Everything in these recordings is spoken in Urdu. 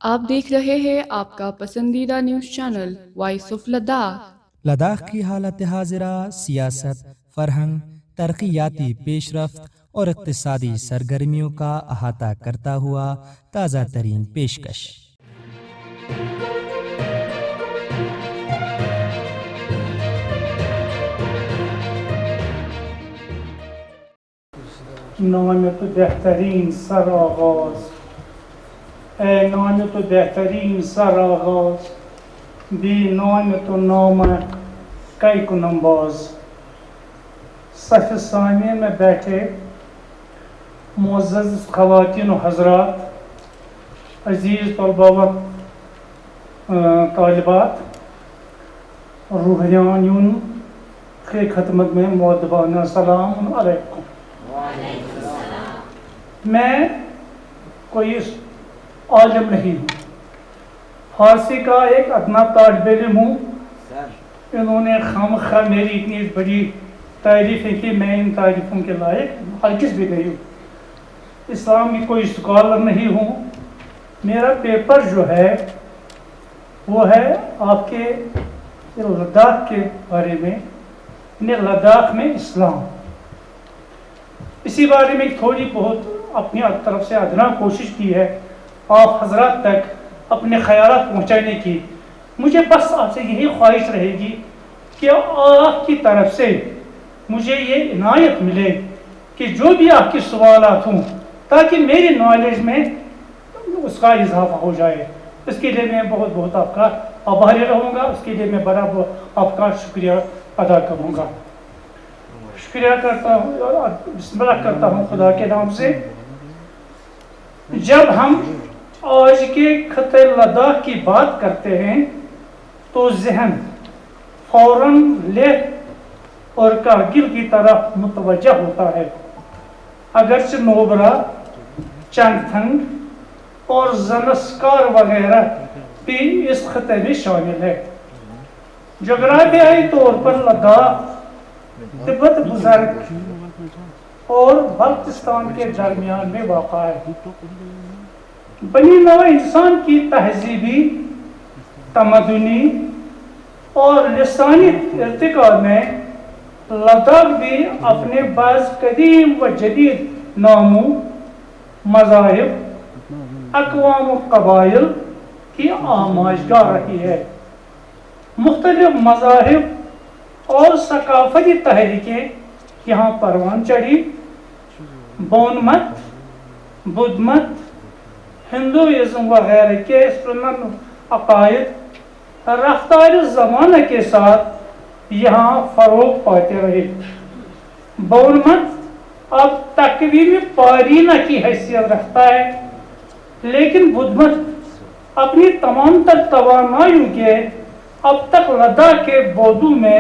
آپ دیکھ رہے ہیں آپ کا پسندیدہ news channel voice of Ladakh. Ladakh کی حالت حاضرہ، سیاست، فرہنگ، ترقیاتی پیش رفت اور اقتصادی سرگرمیوں کا احاطہ کرتا ہوا تازہ ترین پیشکش۔ نام تو بہترین سر آغاز، اے نام تو بہترین سر آغاز، بی نام تو نام کئی کنم باز۔ صف ثانی میں بیٹھے معزز خواتین و حضرات، عزیز طلباء و طالبات، روحانیون کی خدمت میں مؤدبانہ سلام علیکم۔ میں کوئی عالم نہیں ہوں، فارسی کا ایک ادنا طالب علم ہوں۔ انہوں نے خواہ میری اتنی بڑی تعریفیں کی، میں ان تعریفوں کے لائق ہرگز بھی نہیں ہوں۔ اسلام کی کوئی اسکالر نہیں ہوں۔ میرا پیپر جو ہے وہ ہے آپ کے لداخ کے بارے میں، لداخ میں اسلام۔ اسی بارے میں تھوڑی بہت اپنی طرف سے ادنا کوشش کی ہے آپ حضرات تک اپنے خیالات پہنچانے کی۔ مجھے بس آپ سے یہی خواہش رہے گی کہ آپ کی طرف سے مجھے یہ عنایت ملے کہ جو بھی آپ کے سوالات ہوں تاکہ میری نالج میں اس کا اضافہ ہو جائے۔ اس کے لیے میں بہت بہت آپ کا آبھاری رہوں گا، اس کے لیے میں بڑا آپ کا شکریہ ادا کروں گا۔ شکریہ کرتا ہوں اور بسم اللہ کرتا ہوں خدا کے نام سے۔ جب ہم آج کے خطے لداخ کی بات کرتے ہیں تو ذہن فوراً لیہ اور کارگل کی طرف متوجہ ہوتا ہے۔ اگرچہ نوبرا، چنگتھنگ اور زنسکار وغیرہ بھی اس خطے میں شامل ہے۔ جغرافیائی طور پر لداخ تبت بزرگ اور بلتستان کے درمیان میں واقع ہے۔ بنی نوع انسان کی تہذیبی، تمدنی اور لسانی ارتقاء میں لداخ بھی اپنے بعض قدیم و جدید ناموں، مذاہب، اقوام و قبائل کی آمائشگاہ رہی ہے۔ مختلف مذاہب اور ثقافتی تحریکیں یہاں پروان چڑھی۔ بون مت، بدھ مت، ہندوازم وغیرہ کے سنن عقائد رفتار زمانہ کے ساتھ یہاں فروغ پاتے رہے۔ بون مت اب تقویم پارینہ کی حیثیت رکھتا ہے، لیکن بدھ مت اپنی تمام تر توانائیوں کے اب تک لداخ کے بودوں میں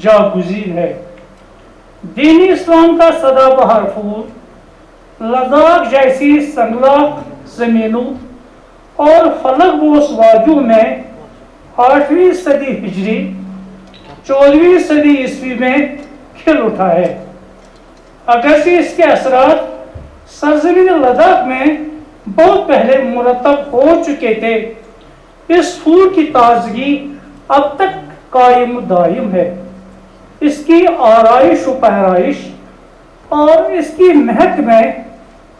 جاگزین ہے۔ دینی اسلام کا سدا بہار پھول لداخ جیسی سنگلاخ زمینوں اور فلک بوس وادیوں میں 8ویں صدی ہجری 14ویں صدی عیسوی میں کھل اٹھا ہے۔ اگرچہ اس کے اثرات سرزمین لداخ میں بہت پہلے مرتب ہو چکے تھے، اس پھول کی تازگی اب تک قائم دائم ہے۔ اس کی آرائش و پیرائش اور اس کی مہک میں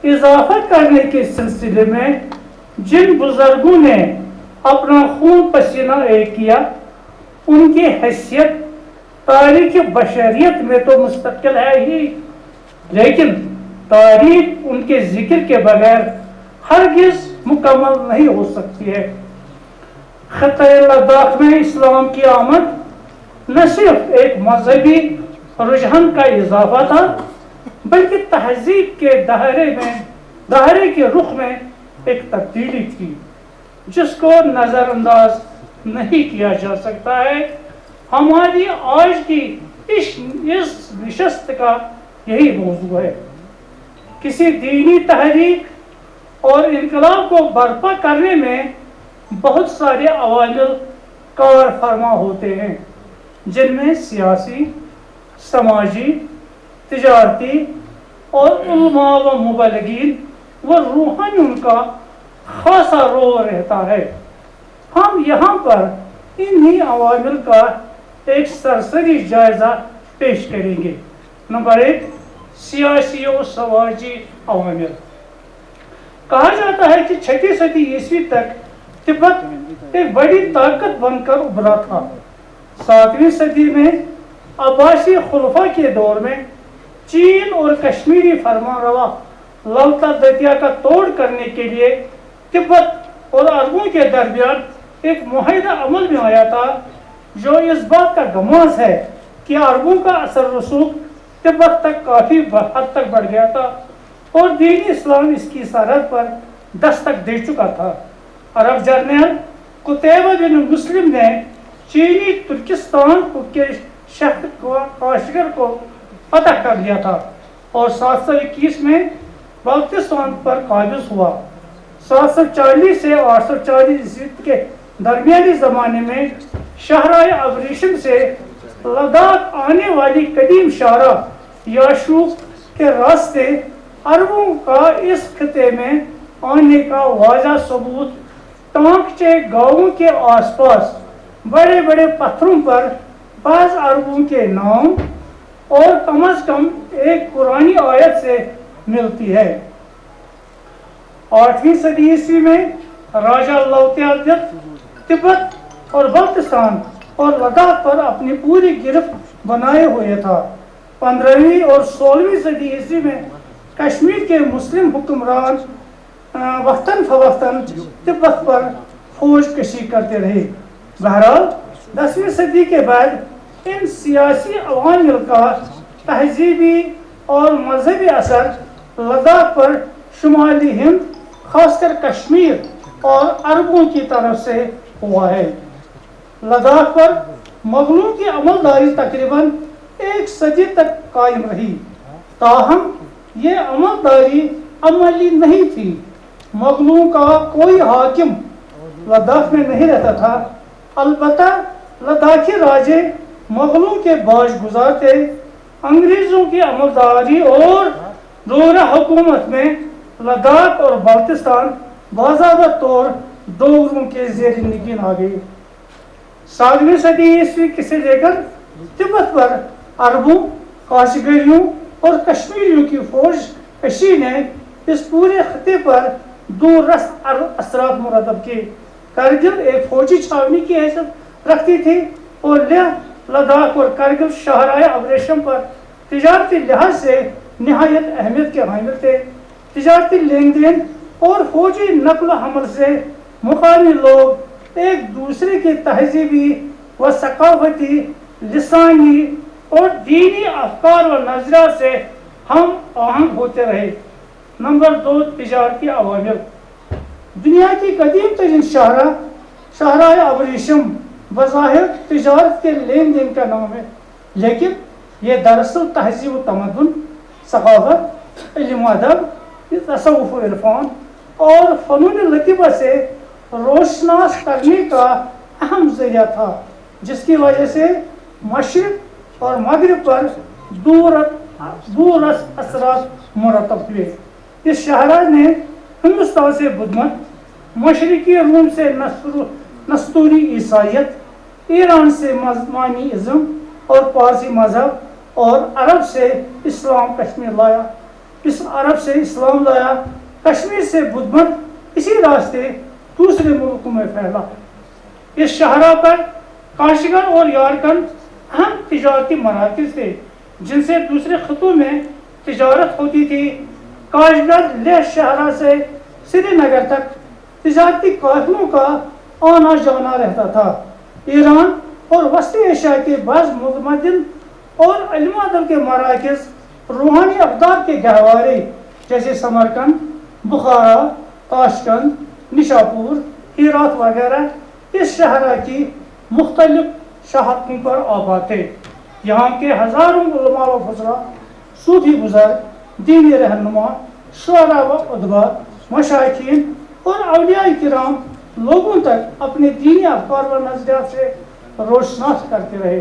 اضافہ کرنے کے سلسلے میں جن بزرگوں نے اپنا خون پسینہ ایک کیا، ان کی حیثیت تاریخ بشریت میں تو مستقل ہے ہی، لیکن تاریخ ان کے ذکر کے بغیر ہرگز مکمل نہیں ہو سکتی ہے۔ خطہ لداخ میں اسلام کی آمد نہ صرف ایک مذہبی رجحان کا اضافہ تھا، بلکہ تہذیب کے دائرے کے رخ میں ایک تبدیلی تھی جس کو نظر انداز نہیں کیا جا سکتا ہے۔ ہماری آج کی اس نشست کا یہی موضوع ہے۔ کسی دینی تحریک اور انقلاب کو برپا کرنے میں بہت سارے عوامل کار فرما ہوتے ہیں، جن میں سیاسی، سماجی، تجارتی اور علماء و مبلغین و روحانیوں کا خاصا رول رہتا ہے۔ ہم یہاں پر انہی عوامل کا ایک سرسری جائزہ پیش کریں گے۔ نمبر 1، سیاسی و سماجی عوامل۔ کہا جاتا ہے کہ 6 صدی عیسوی تک تبت ایک بڑی طاقت بن کر ابھرا تھا۔ 7ویں صدی میں عباسی خلفاء کے دور میں چین اور کشمیری فرمان روا للتا دتیا کا توڑ کرنے کے لیے تبت اور عربوں کے درمیان ایک معاہدہ عمل میں آیا تھا، جو اس بات کا گماز ہے کہ عربوں کا اثر رسوخ تبت تک کافی حد تک بڑھ گیا تھا اور دین اسلام اس کی سرحد پر دستک دے چکا تھا۔ عرب جرنیل قتیبہ بن مسلم نے چینی ترکستان کے شہر کاشغر کو فتح کر لیا تھا اور 721 میں بلتستان پر قابض ہوا۔ 740 سے 840 عیسوی کے درمیانی زمانے میں شاہراہ ابریشم سے لداخ آنے والی قدیم شاہراہ یاشوب کے راستے عربوں کا اس خطے میں آنے کا واضح ثبوت ٹانکچے گاؤں کے آس پاس بڑے بڑے پتھروں پر بعض عربوں کے نام اور کم از کم ایک قرآنی آیت سے ملتی ہے۔ 8ویں صدی عیسوی میں راجہ لوتیادت تبت اور بلتستان اور لداخ پر اپنی پوری گرفت بنائے ہوئے تھا۔ 15ویں اور 16ویں صدی عیسوی میں کشمیر کے مسلم حکمران وقتاً فوقتاً تبت پر فوج کشی کرتے رہے۔ بہرحال 10ویں صدی کے بعد ان سیاسی عوامل کا تہذیبی اور مذہبی اثر لداخ پر شمالی ہند، خاص کر کشمیر اور عربوں کی طرف سے ہوا ہے۔ لداخ پر مغلوں کی عملداری تقریباً 1 صدی تک قائم رہی، تاہم یہ عملداری عملی نہیں تھی۔ مغلوں کا کوئی حاکم لداخ میں نہیں رہتا تھا، البتہ لداخی راجے مغلوں کے باج گزار تھے۔ انگریزوں کی عملداری اور دور حکومت میں لداخ اور بلتستان باضابطہ طور دوغروں کے زیر نگین آ گئی۔ 7ویں صدی عیسوی سے لے کر تبت پر عربوں، کاشغریوں اور کشمیریوں کی فوج کشی نے اس پورے خطے پر دور رس اثرات مرتب کیے۔ کرگل ایک فوجی چھاونی کی حیثیت رکھتی تھی اور لداخ اور کرگل شاہراہ ابریشم پر تجارتی لحاظ سے نہایت اہمیت کے حامل تھے۔ تجارتی لین دین اور فوجی نقل و حمل سے مقامی لوگ ایک دوسرے کی تہذیبی و ثقافتی، لسانی اور دینی افکار و نظریات سے ہم آہنگ ہوتے رہے۔ نمبر 2، تجارتی عوامل۔ دنیا کی قدیم ترین شاہراہ ابریشم بظاہر تجارت کے لین دین کا نام ہے، لیکن یہ دراصل تہذیب و تمدن، ثقافت، علم و ادب، تصوف و عرفان اور فنون لطیفہ سے روشناس کرنے کا اہم ذریعہ تھا، جس کی وجہ سے مشرق اور مغرب پر دور اثرات مرتب ہوئے۔ اس شاہراہ نے ہندوستان سے بدھ مت، مشرقی روم سے نستوری عیسائیت، ایران سے مانی ازم اور پارسی مذہب اور عرب سے اسلام لایا۔ کشمیر سے بدھ مت اسی راستے دوسرے ملکوں میں پھیلا۔ اس شاہراہ پر کاشغر اور یارکن اہم تجارتی مراکز تھے جن سے دوسرے خطوں میں تجارت ہوتی تھی۔ کاشغر لیہ شاہراہ سے سری نگر تک تجارتی قافلوں کا آنا جانا رہتا تھا۔ ایران اور وسطی ایشیا کے بعض متمدن اور علم و ادب کے مراکز روحانی اقدار کے گہوارے جیسے سمرقند، بخارا، تاشقند، نشاپور، ہیرات وغیرہ اس شاہراہ کی مختلف شاخوں پر آباد تھے۔ یہاں کے ہزاروں علماء و فضلاء، صوفی بزرگ، دینی رہنما، شعراء و ادباء، مشائخین اور اولیاء کرام لوگوں تک اپنے دینی افکار و نظریات سے روشناس کرتے رہے۔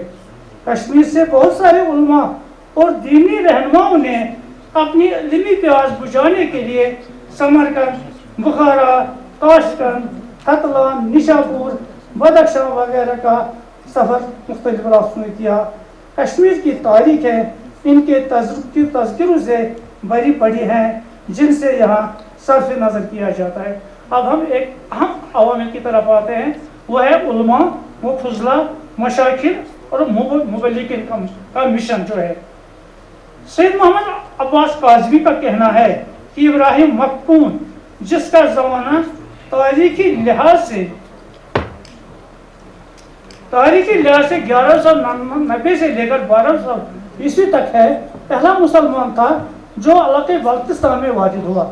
کشمیر سے بہت سارے علماء اور دینی رہنماؤں نے اپنی علمی پیاس بجھانے کے لیے سمرقند، بخارا، کاشکن، ختلان، نشاپور، بدخشاں وغیرہ کا سفر مختلف ریاستوں میں کیا۔ کشمیر کی تاریخ ہے ان کے تذکروں سے بری پڑی ہیں جن سے یہاں صرف نظر کیا جاتا ہے۔ اب ہم ایک اہم عوامل کی طرف آتے ہیں، وہ ہے علماء و فضلاء، مشاکل اور مبلغین کا مشن جو ہے۔ سید محمد عباس کاظمی کا کہنا ہے کہ ابراہیم مقپون، جس کا زمانہ تاریخی لحاظ سے 1190 سے لے کر 1200 عیسوی تک ہے، پہلا مسلمان تھا جو علاقے بلتستان میں واجد ہوا۔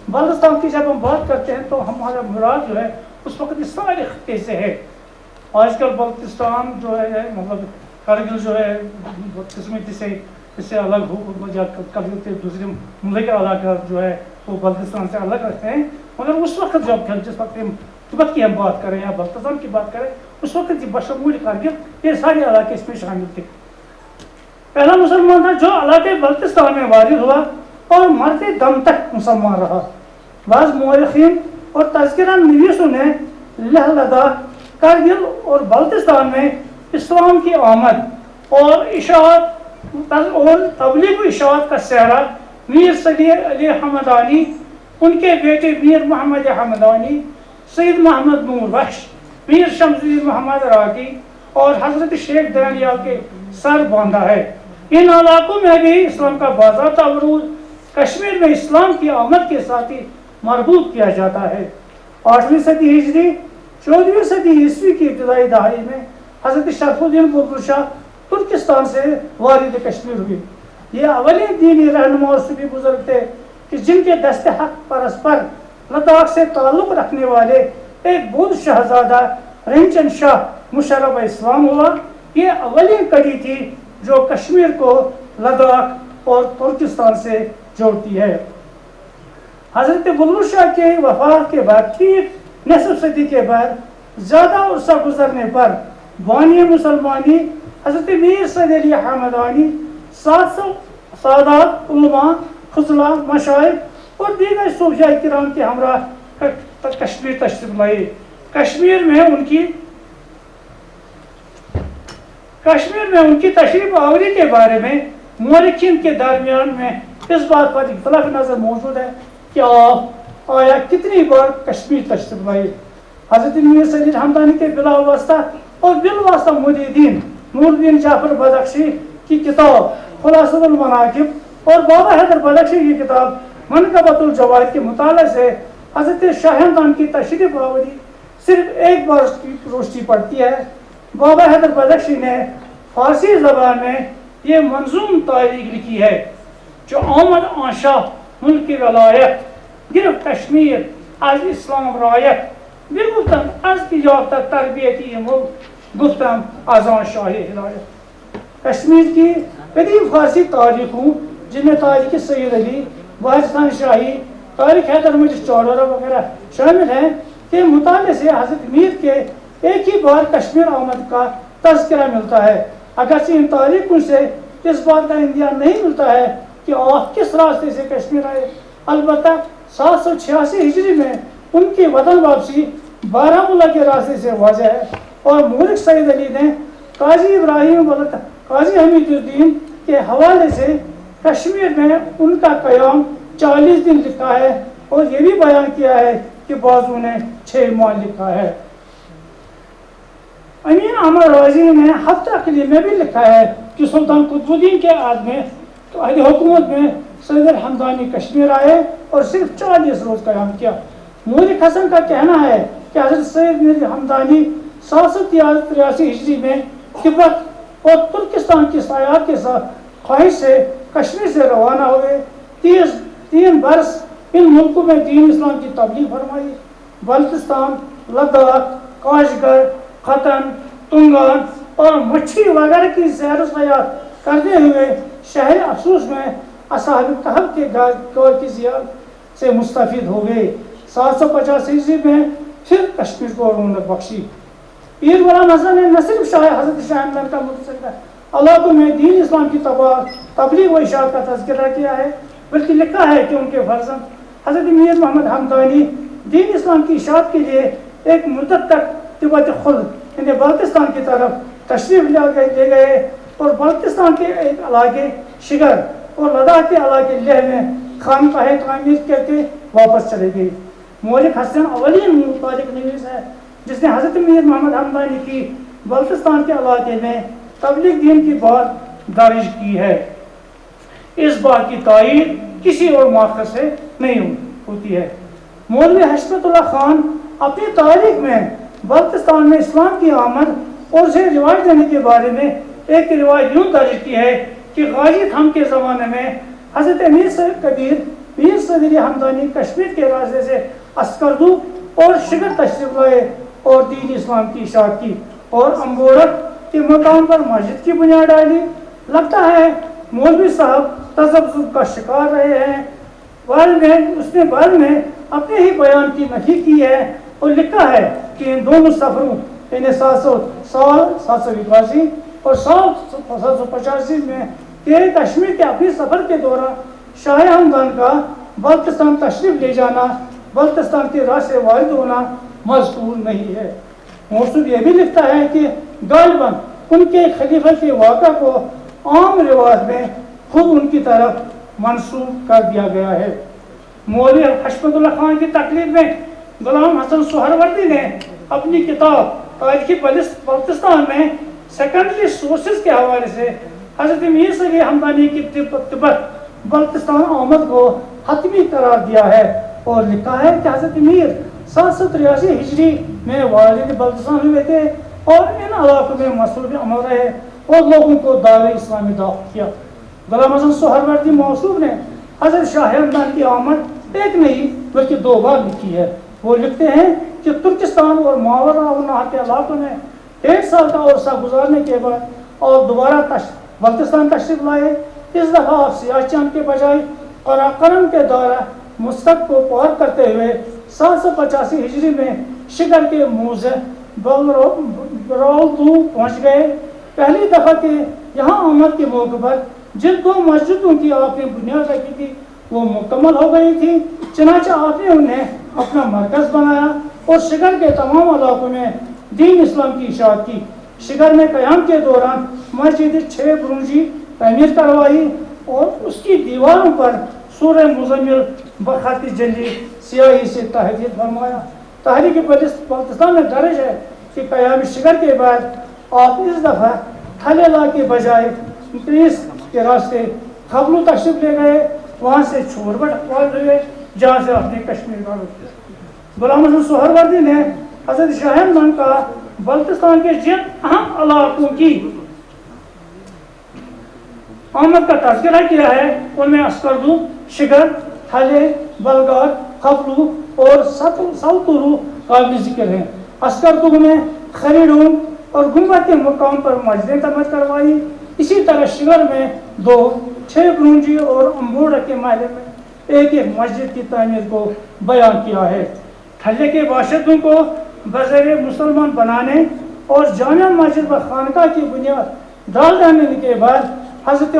بلتستان کی جب ہم بات کرتے ہیں تو ہمارا مراد جو ہے اس وقت اس سارے خطے سے ہے۔ آج کل بلتستان جو ہے مطلب کرگل جو ہے قسمتی سے اس سے الگ ہو جا کر دوسرے ملک کا علاقہ جو ہے وہ بلتستان سے الگ رکھتے ہیں، مگر اس وقت جس وقت تبت کی ہم بات کریں یا بلتستان کی بات کریں، اس وقت بشمول کرگل یہ سارے علاقے اس میں شامل تھے۔ پہلا مسلمان تھا جو علاقے بلتستان میں وارد ہوا اور مرتے دم تک مسلمان رہا۔ بعض مورخین اور تذکرہ نویسوں نے لیہ لداخ، کرگل اور بلتستان میں اسلام کی آمد اور اشاعت اور تبلیغ و اشاعت کا سہرا میر صلی علی حمدانی، ان کے بیٹے میر محمد حمدانی، سید محمد نور بخش، میر شمس الدین محمد راکی اور حضرت شیخ دانیال کے سر باندھا ہے۔ ان علاقوں میں بھی اسلام کا باضابطہ عروج کشمیر میں اسلام کی آمد کے ساتھ ہی مربوط کیا جاتا ہے۔ 8ویں صدی ہجری 14ویں صدی عیسوی کی ابتدائی دہائی میں حضرت شرف الدین بلبل شاہ ترکستان سے وارد کشمیر ہوئے۔ یہ اولین دینی رہنما اور صوفی بزرگ تھے کہ جن کے دست حق پرسپر لداخ سے تعلق رکھنے والے ایک بدھ شہزادہ رنچن شاہ مشرف اسلام ہوا۔ یہ اولین کڑی تھی جو کشمیر کو لداخ اور ترکستان سے جوڑتی ہے۔ حضرت بلبل شاہ کے وفات کے بعد ٹھیک نصف صدی کے بعد زیادہ عرصہ گزرنے پر بانی مسلمانی حضرت میر صلی علی حمدانی 700 سادات، علماء، فضلاء، مشائخ اور دیگر صوفیاء کرام کے ہمراہ کشمیر تشریف لائے۔ کشمیر میں ان کی تشریف آوری کے بارے میں مورخین کے درمیان میں اس بات پر اختلاف نظر موجود ہے کہ آپ آیا کتنی بار کشمیر تشریف لائے۔ حضرت میر صلی علی حمدانی کے بلا واسطہ اور بالواسطہ مریدین نور الدین جعفر بدخشی کی کتاب خلاصۃ المناقب اور بابا حیدر بدخشی کی کتاب منقبۃ الجواہر کے مطالعے سے حضرت شاہ ہمدان کی تشریف آوری صرف ایک بار اس کی روشنی پڑتی ہے۔ بابا حیدر بدخشی نے فارسی زبان میں یہ منظوم تاریخ لکھی ہے جو آمد آن شاہ ملک کی ولایت گرفت کشمیر از اسلام رایت بگفتم از کی یافتہ تربیتی ملک گفتم از آن شاہ ہدایت۔ کشمیر کی قدیم فارسی تاریخوں جن میں تاریخ سید علی، واحد شاہی، تاریخ حیدر مجید چودورہ وغیرہ شامل ہیں کہ مطالعے سے حضرت میر کے ایک ہی بار کشمیر آمد کا تذکرہ ملتا ہے، اگرچہ ان تاریخوں سے اس بات کا اندیان نہیں ملتا ہے کہ آپ کس راستے سے کشمیر آئے۔ البتہ 786 ہجری میں ان کی وطن واپسی بارہمولہ کے راستے سے واضح ہے، اور مورخ سید علی نے قاضی ابراہیم قاضی حمید الدین کے حوالے سے کشمیر میں ان کا قیام 40 دن لکھا ہے، اور یہ بھی بیان کیا ہے کہ بعضوں نے 6 ماہ لکھا ہے۔ امین احمد رازی نے ہفتہ اقلی میں بھی لکھا ہے کہ سلطان قطب الدین کے عہد میں اہل حکومت میں سید الحمدانی کشمیر آئے اور صرف 40 روز قیام کیا۔ مورخ حسن کا کہنا ہے کہ حضرت سید الحمدانی 783 ہجری میں تبت اور ترکستان کی سیاحت کے ساتھ خواہش سے کشمیر سے روانہ ہوئے۔ 3 برس ان ملکوں میں دین اسلام کی تبلیغ فرمائی۔ بلتستان، لداخ، کاشغر، ختن، تنگان اور مچھی وغیرہ کی سیر و سیاحت کرتے ہوئے شہر افسوس میں اصحاب کہف کے دور کی زیارت سے مستفید ہو گئے۔ 750 عیسوی میں پھر کشمیر کو رونق بخشی۔ پیر غلام حسن نے نہ صرف حضرت شاہ ہمدان کا متعلقہ علاقوں میں دین اسلام کی تبلیغ و اشاعت کا تذکرہ کیا ہے، بلکہ لکھا ہے کہ ان کے فرزند حضرت میر محمد حمدانی دین اسلام کی اشاعت کے لیے ایک مدت تک تبت خلد یعنی بلتستان کی طرف تشریف لے گئے اور بلتستان کے ایک علاقے شگر اور لداخ کے علاقے لیہ میں خانقاہیں تعمیر کر کے واپس چلے گئے۔ مورخ حسن اولین تاریخ نویس ہے جس نے حضرت میر محمد حمدانی کی بلتستان کے علاقے میں تبلیغ دین کی بات درج کی ہے۔ اس بات کی تائید کسی اور ماخذ سے نہیں ہوتی ہے۔ مولوی حشمت اللہ خان اپنی تاریخ میں بلتستان میں اسلام کی آمد اور اسے رواج دینے کے بارے میں ایک روایت یوں درج کی ہے کہ غازی تھم کے زمانے میں حضرت امیر کبیر میر صدری حمدانی کشمیر کے راستے سے اسکردو اور شگر تشریف لائے اور دین اسلام کی اشاعت کی اور امبورک کے مقام پر مسجد کی بنیاد ڈالی۔ لگتا ہے مولوی صاحب تذبذب کا شکار رہے ہیں۔ اس نے بعد میں اپنے ہی بیان کی نفی کی ہے اور لکھا ہے کہ ان دونوں سفروں یعنی 781 اور 785 میں کشمیر کے اپنی سفر کے دوران شاہ ہمدان کا بلتستان تشریف لے جانا بلتستان کے راہ سے وارد ہونا مذکور نہیں ہے۔ موصوف یہ بھی لکھتا ہے کہ غالباً ان کے خلیفہ کے واقعہ کو عام رواج میں خود ان کی طرف منسوب کر دیا گیا ہے۔ مولوی حشمت اللہ خان کی تقلید میں غلام حسن سہروردی نے اپنی کتاب تاریخی بلتستان میں سیکنڈری سورسز کے حوالے سے حضرت میر صدری حمدانی کی تبت بلتستان آمد کو حتمی قرار دیا ہے اور لکھا ہے کہ حضرت میر 783 ہجری میں والد بلتستان ہوئے تھے اور ان علاقوں میں مصروف عمل رہے اور لوگوں کو دعوت اسلامی دعوت کیا۔ غلام حسن سہروردی موصوف نے حضرت شاہ ہمدان کی آمد ایک نہیں بلکہ 2 بار لکھی ہے۔ وہ لکھتے ہیں کہ ترکستان اور ماورا النہر کے علاقوں میں 1.5 سال کا عرصہ گزارنے کے بعد اور دوبارہ بلتستان تشریف لائے۔ اس دفعہ آپ سیاہ چاند کے بجائے قراقرم کے دورہ مستق کو پار کرتے ہوئے 785 ہجری میں شگر کے موزے براؤدو پہنچ گئے۔ پہلی دفعہ کے یہاں آمد کے موقع پر جن 2 مسجدوں کی آپ نے بنیاد رکھی تھی وہ مکمل ہو گئی تھی، چنانچہ آپ نے انہیں اپنا مرکز بنایا اور شگر کے تمام علاقوں میں دین اسلام کی اشاعت کی۔ شگر میں قیام کے دوران مسجد 6 برونجی تعمیر کروائی اور اس کی دیواروں پر سورہ مزمل بخط جلی سیاہی سے تحریر فرمایا۔ تحریک بلتستان میں درج ہے کہ قیام شگر کے بعد آپ اس دفعہ تھلیلا کے بجائے انکریس کے راستے خبلو تشریف لے گئے، وہاں سے چھوڑبٹ والد ہوئے جہاں سے اپنے کشمیر کا رخ کیا۔ غلام حسن سہروردی نے حضرت شاہ ہمدان کا بلتستان کے جن اہم علاقوں کی آمد کا تذکرہ کیا ہے ان میں اسکردو، شگر، تھلے، بلگار، خبلو اور سلطرو قابل ذکر ہیں۔ اسکردو میں خریڈون اور گنبد کے مقام پر مسجدیں تعمیر کروائی۔ اسی طرح شگر میں 2، 6 برونجی اور امبوڑا کے محلے میں ایک مسجد کی تعمیر کو بیان کیا ہے۔ تھلے کے باشندوں کو بزیر مسلمان بنانے اور جامع مسجد و خانقاہ کی بنیاد ڈال دینے کے بعد حضرت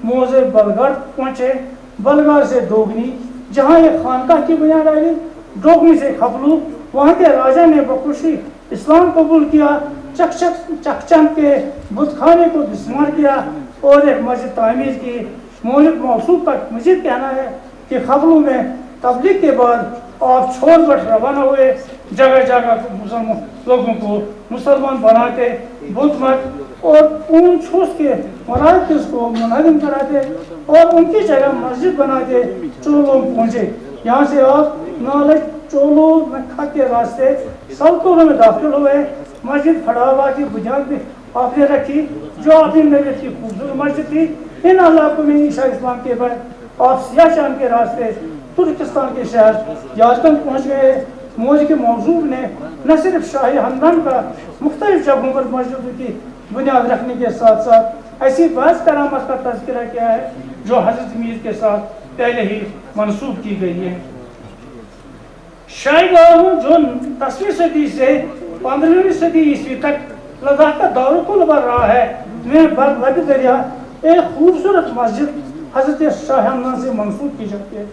موزے بلگڑ پہنچے۔ بلگار سے ڈوگنی جہاں ایک خانقاہ کی بنیاد ڈالی، ڈوگنی سے خبلو وہاں کے راجہ نے بخوشی اسلام قبول کیا، چکچند کے بت خانے کو دشمار کیا اور ایک مسجد تعمیر کی۔ مولک موصوف کا مزید کہنا ہے کہ خبلو میں تبلیغ کے بعد آپ چھوڑ بٹ روانہ ہوئے، جگہ جگہ لوگوں کو مسلمان بناتے، بدھ مت اور اون چھوس کے مراکز کو منہدم کراتے اور ان کی جگہ مسجد بناتے چولو پہنچے۔ یہاں سے آپ نالج چولو مکھا کے راستے سلطوروں میں داخل ہوئے۔ مسجد پھڑاوا کی بنیاد بھی آپ نے رکھی جو اپنی نوعیت کی خوبصورت مسجد تھی۔ ان علاقوں میں عیسیٰ اسلام کے بعد آپ سیاہ چاند کے راستے ترکستان کے شہر یازگند پہنچ گئے۔ موج کے موضوع نے نہ صرف شاہ ہمدان کا مختلف جگہوں پر مسجدوں کی بنیاد رکھنے کے ساتھ ساتھ ایسی بعض کرامت کا تذکرہ کیا ہے جو حضرت میر کے ساتھ پہلے ہی منسوب کی گئی ہے۔ شاہی گاہوں جو 10ویں صدی سے 15ویں صدی عیسوی تک لداخ کا دارالقلعہ رہا ہے میں برلب دریا ایک خوبصورت مسجد حضرت شاہ ہمدان سے منسوب کی جاتی ہے۔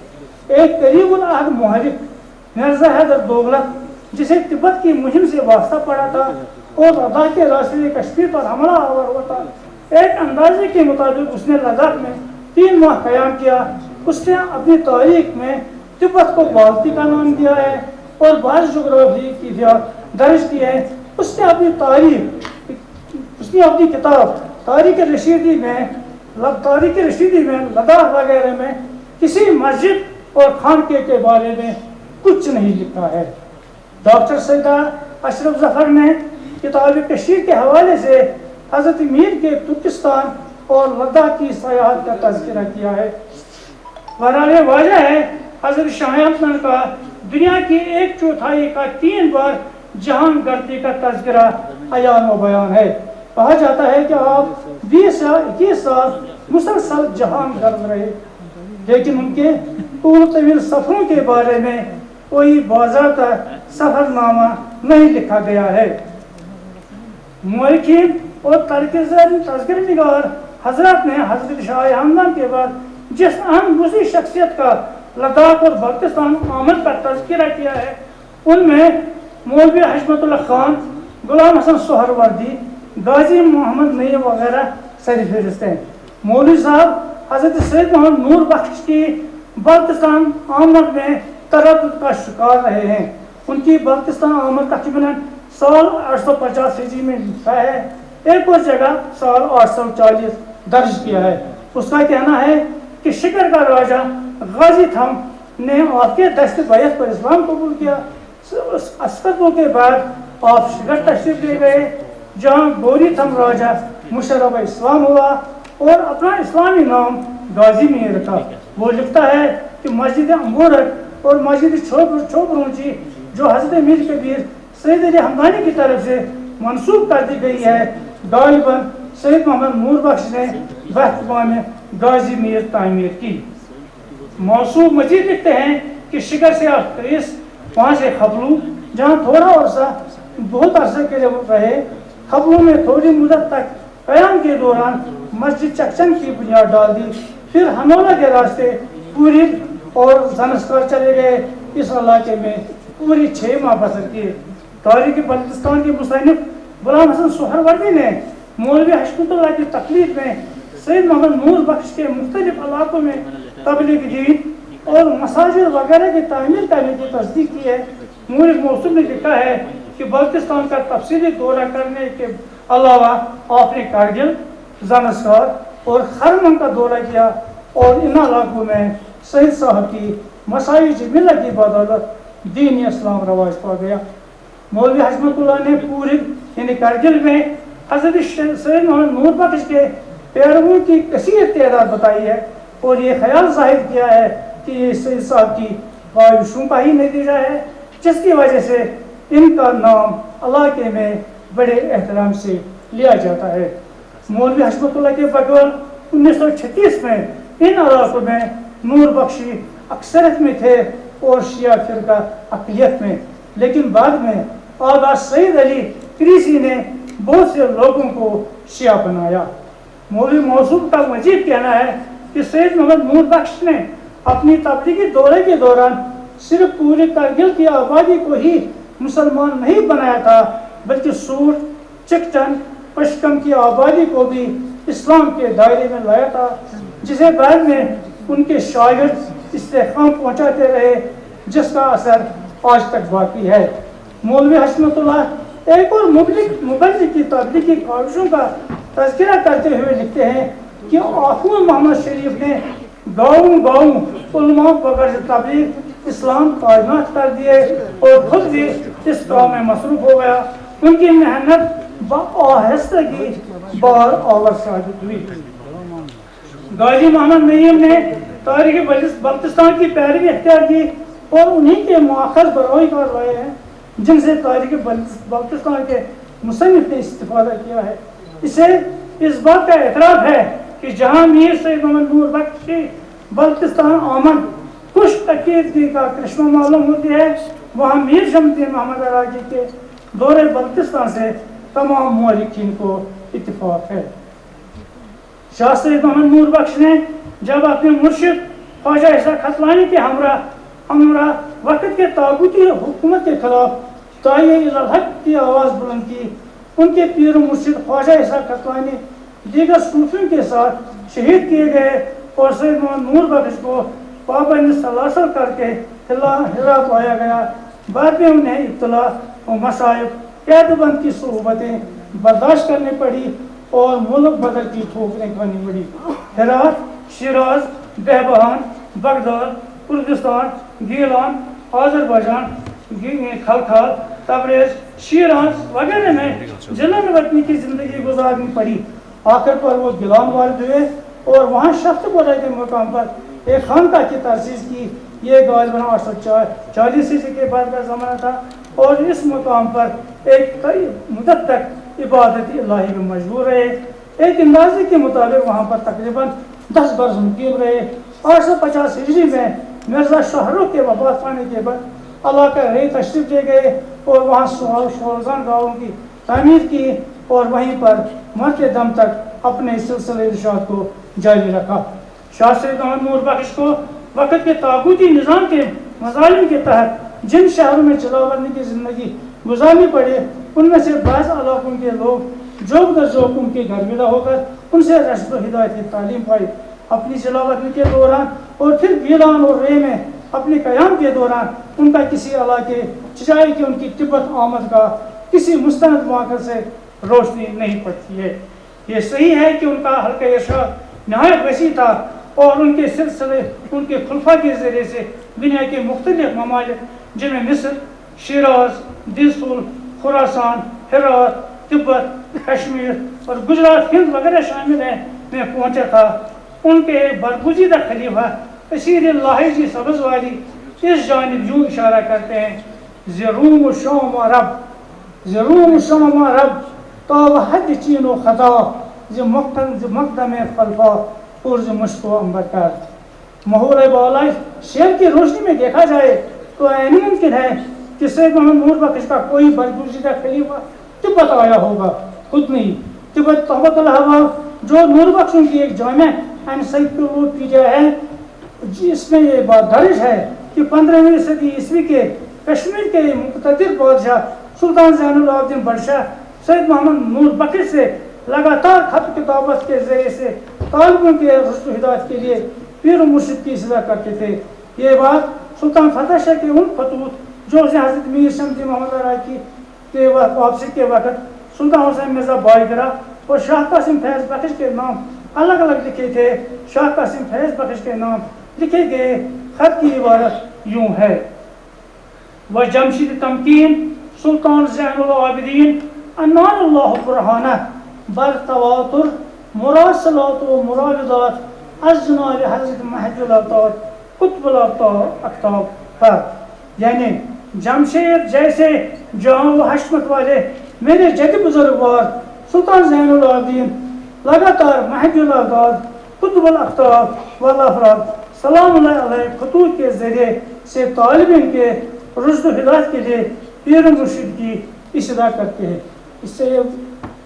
ایک قریب العہد محرک مرزا حیدر دوغلت جسے تبت کی مہم سے واسطہ پڑا تھا اور لداخ کے راستے کشمیر پر حملہ آور ہوا تھا، ایک اندازے کے مطابق اس نے لداخ میں 3 ماہ قیام کیا۔ اس نے اپنی تاریخ میں تبت کو بالتی کا نام دیا ہے اور بعض جغرافی کی درج کی ہے۔ اس نے اپنی کتاب تاریخ رشیدی میں لداخ وغیرہ میں کسی مسجد اور خانقاہ کے بارے میں کچھ نہیں لکھا ہے۔ ڈاکٹر سردار اشرف ظفر نے کتاب کشیر کے حوالے سے حضرت میر کے ترکستان اور لداخ کی سیاحت کا تذکرہ کیا ہے۔ بہرحال واضح ہے حضرت شاہ عثمان کا دنیا کی 1/4 کا 3 بار جہان گردی کا تذکرہ عیان و بیان ہے۔ کہا جاتا ہے کہ آپ 20 یا 21 سال مسلسل جہان گرد رہے، لیکن ان کے طویل سفروں کے بارے میں کوئی باضابطہ سفر نامہ نہیں لکھا گیا ہے۔ مورخین اور تذکرہ نگار حضرات نے حضرت شاہ ہمدان کے بعد جس اہم دوسری شخصیت کا لداخ اور بلتستان آمد کا تذکرہ کیا ہے، ان میں مولوی حشمت اللہ خان، غلام حسن سہروردی، غازی محمد نعیم وغیرہ سر فہرست ہیں۔ مولوی صاحب حضرت سید محمد نور بخش کی بلتستان آمد میں تردد کا شکار رہے ہیں۔ ان کی بلتستان آمد تقریباً سال 850 ہجری میں لکھا ہے، ایک اور جگہ سال 840 درج کیا ہے۔ اس کا کہنا ہے کہ شکر کا راجہ غازی تھم نے آپ کے دست بیعت پر اسلام قبول کیا۔ اسکتوں کے بعد آپ شکر تشریف لے گئے، جہاں گوری تھم راجہ مشرف اسلام ہوا اور اپنا اسلامی نام غازی میں رکھا۔ وہ لکھتا ہے کہ مسجد امبورک اور مسجد چھوبرونچی جو حضرت میر کبیر سید علی ہمدانی کی طرف سے منسوخ کر دی گئی ہے، غالباً سید محمد نور بخش نے بہتگاہ میں غازی میر تعمیر کی۔ موصوف مزید لکھتے ہیں کہ شکر سے آخریس، وہاں سے خبلو جہاں تھوڑا عرصہ بہت عرصے کے لیے رہے، خبلو میں تھوڑی مدت تک قیام کے دوران مسجد چکچن کی بنیاد ڈال دی، پھر ہنولہ کے راستے پوری اور زنسکار چلے گئے۔ اس علاقے میں پوری 6 ماہ بسر کیے۔ تاریخ بلتستان کے مصنف غلام حسن سہروردی نے مولوی حشمت اللہ کی تقلید میں سید محمد نور بخش کے مختلف علاقوں میں تبلیغ دین اور مساجد وغیرہ کی تعمیر کرنے کی تصدیق کی ہے۔ مورخ موصوف نے لکھا ہے کہ بلتستان کا تفصیلی دورہ کرنے کے علاوہ آپ نے کارگل، زنسکار اور خرمن کا دورہ کیا اور ان علاقوں میں سید صاحب کی مسائی جمیلہ کی بدولت دین اسلام رواج پا گیا۔ مولوی حشمت اللہ نے پوری یعنی کارگل میں حضرت سید محمد نور بخش کے پیرووں کی کثیر تعداد بتائی ہے اور یہ خیال ظاہر کیا ہے کہ یہ سید صاحب کی خواہشوں کا ہی نتیجہ ہے، جس کی وجہ سے ان کا نام علاقے میں بڑے احترام سے لیا جاتا ہے۔ مولوی حشمت اللہ کے بغیر 1936 میں ان علاقوں میں نور بخشی اکثریت میں تھے اور شیعہ فرقہ اقلیت میں، لیکن بعد میں آغا سید علی کریسی نے بہت سے لوگوں کو شیعہ بنایا۔ مولوی موصوف کا مزید کہنا ہے کہ سید محمد نور بخش نے اپنی تبلیغی دورے کے دوران صرف پورے کارگل کی آبادی کو ہی مسلمان نہیں بنایا تھا، بلکہ سوٹ، چکچن، پشکم کی آبادی کو بھی اسلام کے دائرے میں لایا تھا، جسے بعد میں ان کے شاگرد استحکام پہنچاتے رہے، جس کا اثر آج تک باقی ہے۔ مولوی حشمت اللہ ایک اور مبلغ کی تبلیغی کاوشوں کا تذکرہ کرتے ہوئے لکھتے ہیں کہ آخون محمد شریف نے گاؤں علماء بغیر تبلیغ اسلام تعینات کر دیے اور خود بھی اس کام میں مصروف ہو گیا۔ ان کی محنت بآہستگی بار آور ثابت ہوئی۔ غازی محمد نعیم نے تاریخ بلتستان کی پیروی اختیار کی اور انہی کے مؤخر بروئی کروائے ہیں جن سے تاریخ بلتستان کے مصنف نے استفادہ کیا ہے۔ اسے اس بات کا اعتراف ہے کہ جہاں میر سید محمد نور بخش کی بلتستان آمد خشک عقیدگی کا کرشمہ معلوم ہوتی ہے، وہاں میر شمس الدین محمد عراقی کے دورے بلتستان سے تمام مورخین کو اتفاق ہے۔ شاہ سید محمد نور بخش نے جب اپنے مرشد خواجہ اسحاق حتلانی کے ہمراہ ہمارا وقت کے طاغوتی حکومت کے خلاف داعیہ الحق کی آواز بلند کی. ان کے پیر و مرشد خواجہ اسحاق قطوانی دیگر صوفیوں کے ساتھ شہید کیے گئے اور سید محمد نور بخش کو پابند سلاسل کر کے ہرات لایا گیا. بعد میں انہیں ابتلا و مصائب قید بند کی صعوبتیں برداشت کرنی پڑی اور ملک بدر کی ٹھوکریں کھانی پڑی. ہرات، شیراز، بہبہان، بغداد، کردستان، گیلان، آذربائیجان، کھلکھال، تبریز، شیراز وغیرہ میں جلن وطنی کی زندگی گزارنی پڑی. آخر پر وہ گیلان وارد ہوئے اور وہاں شفت پورہ کے مقام پر ایک خانقاہ کی تاسیس کی. یہ غالباً 840 عیسوی کے بعد کا زمانہ تھا اور اس مقام پر ایک کئی مدت تک عبادت الہی میں مشغول رہے. ایک اندازے کے مطابق وہاں پر تقریباً 10 برس مقیم رہے. 850 ہجری میں مرزا شاہ رخ کے وفات پانے کے بعد علاقہ رہی تشریف لے گئے اور وہاں شورزان گاہوں کی تعمیر کی اور وہیں پر مرتے دم تک اپنے سلسلہ ارشاد کو جاری رکھا. شاہ سید محمد نور بخش کو وقت کے طاغوتی نظام کے مظالم کے تحت جن شہروں میں چلاورنی کی زندگی گزارنی پڑے ان میں سے بعض علاقوں کے لوگ جوک در جوک ان کے گھر ملا ہو کر ان سے رشد و ہدایت کی تعلیم پائی. اپنی چلاورنی کے دوران اور پھر گیلان اور رے میں اپنے قیام کے دوران ان کا کسی علاقے چچائی کی ان کی تبت آمد کا کسی مستند واقع سے روشنی نہیں پڑتی ہے. یہ صحیح ہے کہ ان کا حلقہ ارشاد نہایت وسیع تھا اور ان کے سلسلے ان کے خلفاء کے ذریعے سے دنیا کے مختلف ممالک جن میں مصر، شیراز، دلسول، خراسان، ہرات، تبت، کشمیر اور گجرات، ہند وغیرہ شامل ہیں میں پہنچا تھا. ان کے برگزیدہ خلیفہ اسیر لاہجی سبز والی اس جانب یوں اشارہ کرتے ہیں: زروم شام رب تو حد چین و خطا ز مقدم خلفا پرز مشک و امبر کر. ماحول بالا شعر کی روشنی میں دیکھا جائے تو عین ممکن ہے کہ سید محمد نور بخش کا کوئی برگزیدہ خلیفہ تبت آیا ہوگا. خود نہیں، تبت تحبت الہوا جو نور بخشوں کی ایک جامع انسائکلوپیڈیا ہے جس میں یہ بات درج ہے کہ 15ویں صدی عیسوی کے کشمیر کے مقتدر بادشاہ سلطان زین العابدین بادشاہ سید محمد نور بخش سے لگاتار خط کتابت کے ذریعے سے طالبوں کے رشد و ہدایت کے لیے پیر و مرشد کی اصلاح کرتے تھے. یہ بات سلطان فتح شاہ کے ان خطوط جو اسے حضرت میر شمسی محمد راکی کے واپسی کے وقت سلطان حسین مرزا بائیگرہ اور شاہ قاسم فیض بخش کے نام الگ الگ لکھے تھے. شاہ قاسم فیض بخش کے نام لکھے گئے خط کی عبارت یوں ہے: و جمشید تمکین سلطان زین العابدین انار اللہ برہانہ بر تواتر مراسلات و مراودات از جناب حضرت مہدی الابطار قطب الافطاب پر. یعنی جمشید جیسے جان و حشمت والے میرے جد بزرگوار سلطان زین العابدین لگاتار مہدی الابطار قطب الافطاب والافراد سلام اللہ علیہ خطوط کے ذریعے سے طالبین کے رشد و ہدایت کے لیے پیر و مرشد کی اصلاح کرتے ہیں. اس سے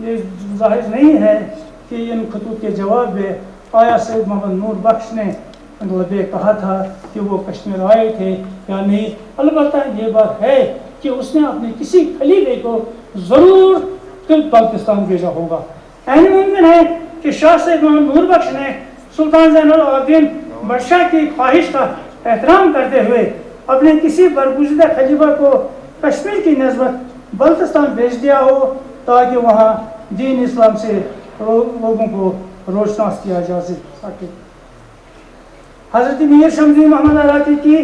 یہ ظاہر نہیں ہے کہ ان خطوط کے جواب میں آیا سید محمد نور بخش نے کہا تھا کہ وہ کشمیر آئے تھے یا نہیں. البتہ یہ بات ہے کہ اس نے اپنے کسی خلیفے کو ضرور پاکستان بھیجا ہوگا. عین ممکن ہے کہ شاہ سید محمد نور بخش نے سلطان زین العابدین بادشاہ کی خواہش کا احترام کرتے ہوئے اپنے کسی برگزیدہ خلیفہ کو کشمیر کی نسبت بلتستان بھیج دیا ہو تاکہ وہاں دین اسلام سے لوگوں کو روشناس کیا جا سکے. حضرت میر شمسی محمد راکی کی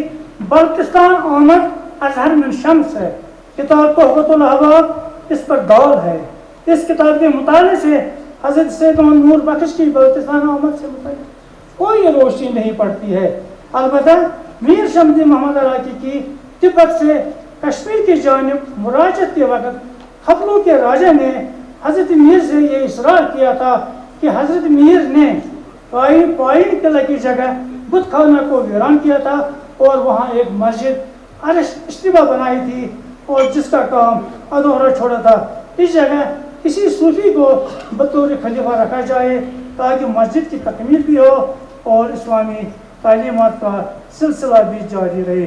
بلتستان آمد اظہر من شمس ہے. کتاب تحفۃ الاحباب اس پر دال ہے. اس کتاب کے مطالعے سے حضرت سید محمد نور بخش کی بلتستان آمد سے متعلق کوئی روشنی نہیں پڑتی ہے. البتہ میر شمسی محمد راکی کی تبت سے کشمیر کی جانب مراجعت کے وقت خپلو کے راجہ نے حضرت میر سے یہ اصرار کیا تھا کہ حضرت میر نے پائن قلعہ کی جگہ بت خانہ کو ویران کیا تھا اور وہاں ایک مسجد اشتباہ بنائی تھی اور جس کا کام ادھورا چھوڑا تھا. اس جگہ کسی صوفی کو بطور خلیفہ رکھا جائے تاکہ مسجد کی تکمیل بھی ہو اور اسلامی تعلیمات کا سلسلہ بھی جاری رہے.